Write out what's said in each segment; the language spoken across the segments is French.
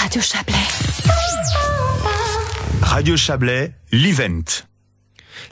Radio Chablais. Radio Chablais, l'event.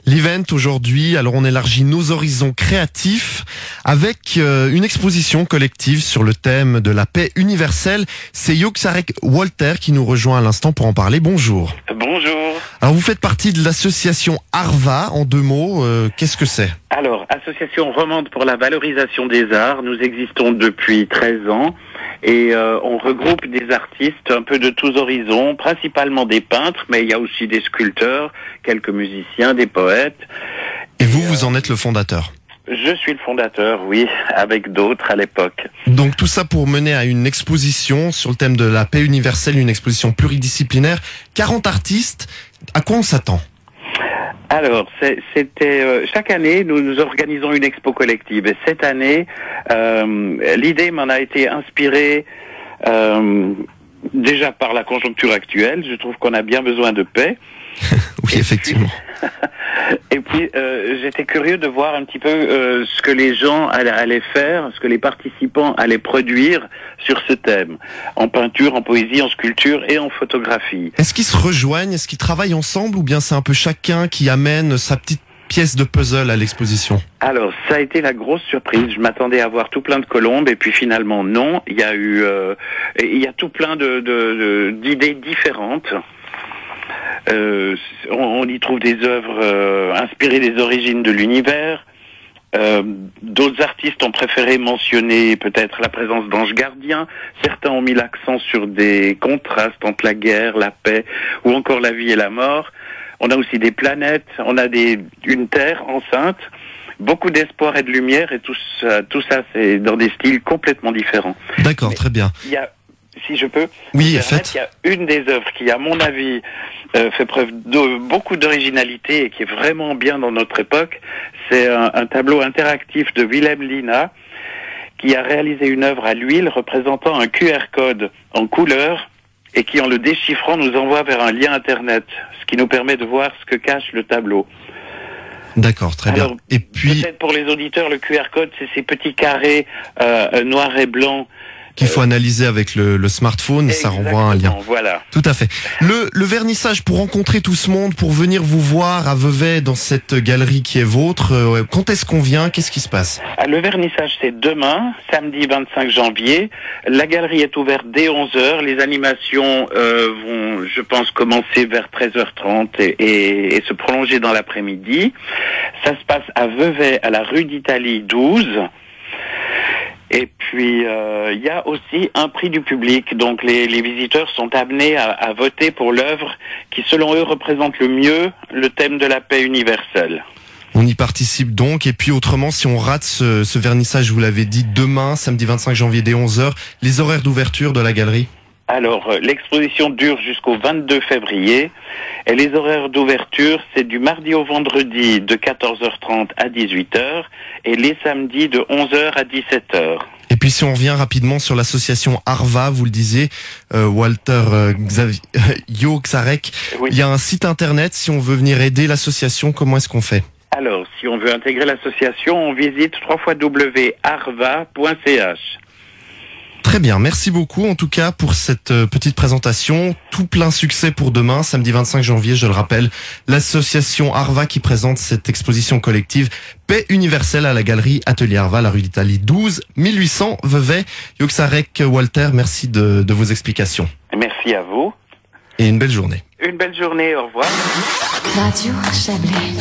L'event aujourd'hui, alors on élargit nos horizons créatifs avec une exposition collective sur le thème de la paix universelle. C'est Yoxarek Walter qui nous rejoint à l'instant pour en parler. Bonjour. Bonjour. Alors vous faites partie de l'association ARVA, en deux mots, qu'est-ce que c'est ? Alors, Association romande pour la valorisation des arts, nous existons depuis 13 ans et on regroupe des artistes un peu de tous horizons, principalement des peintres, mais il y a aussi des sculpteurs, quelques musiciens, des poètes. Et vous en êtes le fondateur ? Je suis le fondateur, oui, avec d'autres à l'époque. Donc tout ça pour mener à une exposition sur le thème de la paix universelle, une exposition pluridisciplinaire. 40 artistes, à quoi on s'attend ? Alors, c'était chaque année, nous organisons une expo collective. Et cette année, l'idée m'en a été inspirée déjà par la conjoncture actuelle. Je trouve qu'on a bien besoin de paix. Oui, effectivement. Et puis, j'étais curieux de voir un petit peu ce que les gens allaient faire, ce que les participants allaient produire sur ce thème, en peinture, en poésie, en sculpture et en photographie. Est-ce qu'ils se rejoignent, est-ce qu'ils travaillent ensemble ou bien c'est un peu chacun qui amène sa petite pièce de puzzle à l'exposition ? Alors, ça a été la grosse surprise. Je m'attendais à voir tout plein de colombes et puis finalement non. Il y a tout plein d'idées différentes. On y trouve des œuvres inspirées des origines de l'univers. D'autres artistes ont préféré mentionner peut-être la présence d'anges gardiens. Certains ont mis l'accent sur des contrastes entre la guerre, la paix ou encore la vie et la mort. On a aussi des planètes, on a une terre enceinte, beaucoup d'espoir et de lumière et tout ça c'est dans des styles complètement différents. D'accord, très bien. Il y a, si je peux, oui, il y a une des œuvres qui, à mon avis, fait preuve de beaucoup d'originalité et qui est vraiment bien dans notre époque. C'est un tableau interactif de Willem Lina qui a réalisé une œuvre à l'huile représentant un QR code en couleur et qui, en le déchiffrant, nous envoie vers un lien Internet, ce qui nous permet de voir ce que cache le tableau. D'accord, très bien. Et puis, peut-être pour les auditeurs, le QR code, c'est ces petits carrés noirs et blancs qu'il faut analyser avec le smartphone, ça renvoie à un lien. Voilà. Tout à fait. Le vernissage pour rencontrer tout ce monde, pour venir vous voir à Vevey dans cette galerie qui est vôtre, quand est-ce qu'on vient ? Qu'est-ce qui se passe ? Le vernissage, c'est demain, samedi 25 janvier. La galerie est ouverte dès 11h. Les animations vont, je pense, commencer vers 13h30 et se prolonger dans l'après-midi. Ça se passe à Vevey, à la rue d'Italie 12. Et puis, il y a aussi un prix du public. Donc, les visiteurs sont amenés à voter pour l'œuvre qui, selon eux, représente le mieux le thème de la paix universelle. On y participe donc. Et puis, autrement, si on rate ce vernissage, vous l'avez dit, demain, samedi 25 janvier, dès 11h, les horaires d'ouverture de la galerie ? Alors, l'exposition dure jusqu'au 22 février. Et les horaires d'ouverture, c'est du mardi au vendredi de 14h30 à 18h et les samedis de 11h à 17h. Et puis si on revient rapidement sur l'association ARVA, vous le disiez, Walter Yoxarek, oui. Il y a un site internet, si on veut venir aider l'association, comment est-ce qu'on fait ? Alors, si on veut intégrer l'association, on visite www.arva.ch. Très bien, merci beaucoup en tout cas pour cette petite présentation. Tout plein succès pour demain, samedi 25 janvier, je le rappelle, l'association ARVA qui présente cette exposition collective Paix universelle à la galerie Atelier ARVA, la rue d'Italie 12, 1800 Vevey. Yoxarek Walter, merci de vos explications. Merci à vous. Et une belle journée. Une belle journée, au revoir. Radio Chablais.